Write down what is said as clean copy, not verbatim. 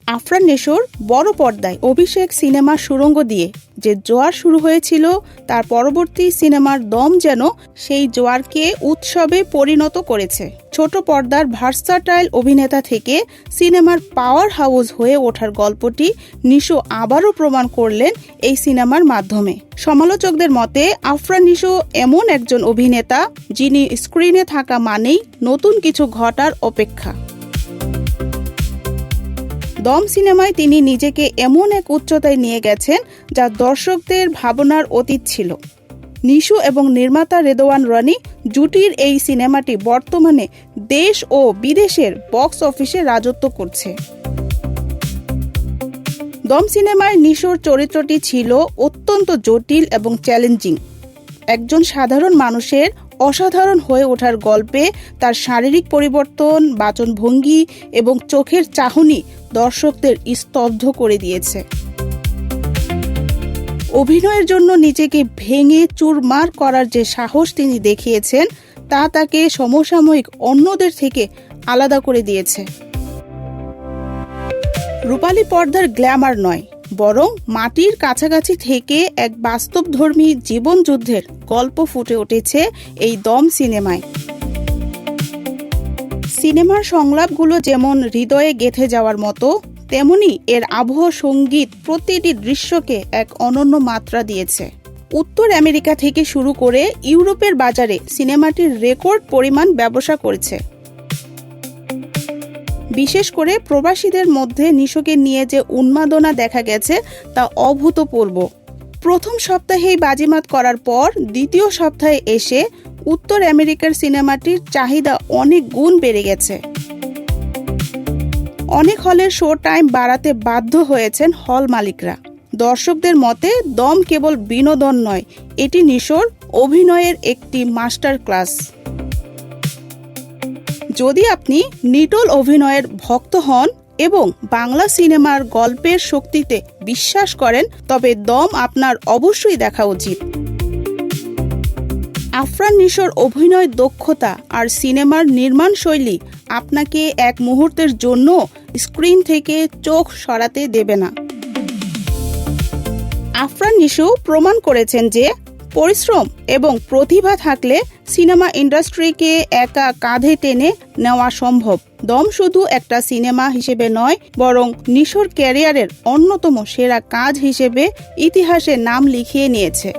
আফরান নিশোর বড় পর্দায় অভিষেক সিনেমা সুড়ঙ্গ দিয়ে যে জোয়ার শুরু হয়েছিল, তার পরবর্তী সিনেমার দম যেন সেই জোয়ারকে উৎসবে পরিণত করেছে। ছোট পর্দার ভার্সাটাইল অভিনেতা থেকে সিনেমার পাওয়ার হাউস হয়ে ওঠার গল্পটি নিশো আবারও প্রমাণ করলেন এই সিনেমার মাধ্যমে। সমালোচকদের মতে আফরান নিশো এমন একজন অভিনেতা যিনি স্ক্রিনে থাকা মানেই নতুন কিছু ঘটার অপেক্ষা। দম সিনেমায় তিনি নিজেকে এমন এক উচ্চতায় নিয়ে গেছেন যা দর্শকদের ভাবনার অতীত ছিল। নিশো এবং নির্মাতা রেদওয়ান রনি জুটির এই সিনেমাটি বর্তমানে দেশ ও বিদেশের বক্স অফিসে রাজত্ব করছে। দম সিনেমায় নিশোর চরিত্রটি ছিল অত্যন্ত জটিল এবং চ্যালেঞ্জিং। একজন সাধারণ মানুষের অসাধারণ হয়ে ওঠার গল্পে তার শারীরিক পরিবর্তন, বাচনভঙ্গি এবং চোখের চাহনি দর্শকদের স্তব্ধ করে দিয়েছে। অভিনয়ের জন্য নিজেকে ভেঙে চুরমার করার যে সাহস তিনি দেখিয়েছেন তা তাকে সমসাময়িক অন্যদের থেকে আলাদা করে দিয়েছে। রূপালী পর্দার গ্ল্যামার নয়, বরং মাটির কাছাকাছি থেকে এক বাস্তবধর্মী জীবনযুদ্ধের গল্প ফুটে উঠেছে এই দম সিনেমায়। সিনেমার সংলাপগুলো যেমন হৃদয়ে গেঁথে যাওয়ার মতো, তেমনি এর আবহ সঙ্গীত প্রতিটি দৃশ্যকে এক অনন্য মাত্রা দিয়েছে। উত্তর আমেরিকা থেকে শুরু করে ইউরোপের বাজারে সিনেমাটির রেকর্ড পরিমাণ ব্যবসা করেছে। বিশেষ করে প্রবাসীদের মধ্যে নিশোকে নিয়ে যে উন্মাদনা দেখা গেছে তা অভূতপূর্ব। প্রথম সপ্তাহেই বাজিমাত করার পর দ্বিতীয় সপ্তাহে এসে উত্তর আমেরিকার সিনেমাটির চাহিদা অনেক গুণ বেড়ে গেছে। অনেক হলের শো টাইম বাড়াতে বাধ্য হয়েছেন হল মালিকরা। দর্শকদের মতে দম কেবল বিনোদন নয়, এটি নিশোর অভিনয়ের একটি মাস্টার ক্লাস। যদি আপনি নিটোল অভিনয়ের ভক্ত হন এবং বাংলা সিনেমার গল্পের শক্তিতে বিশ্বাস করেন, তবে দম আপনার অবশ্যই দেখা উচিত। আফরান নিশোর অভিনয় দক্ষতা আর সিনেমার নির্মাণ শৈলী আপনাকে এক মুহূর্তের জন্য স্ক্রিন থেকে চোখ সরাতে দেবে না। আফরান নিশো প্রমাণ করেছেন যে পরিশ্রম এবং প্রতিভা থাকলে সিনেমা ইন্ডাস্ট্রিকে একা কাঁধে টেনে নেওয়া সম্ভব। দম শুধু একটা সিনেমা হিসেবে নয়, বরং নিশোর ক্যারিয়ারের অন্যতম সেরা কাজ হিসেবে ইতিহাসে নাম লিখিয়ে নিয়েছে।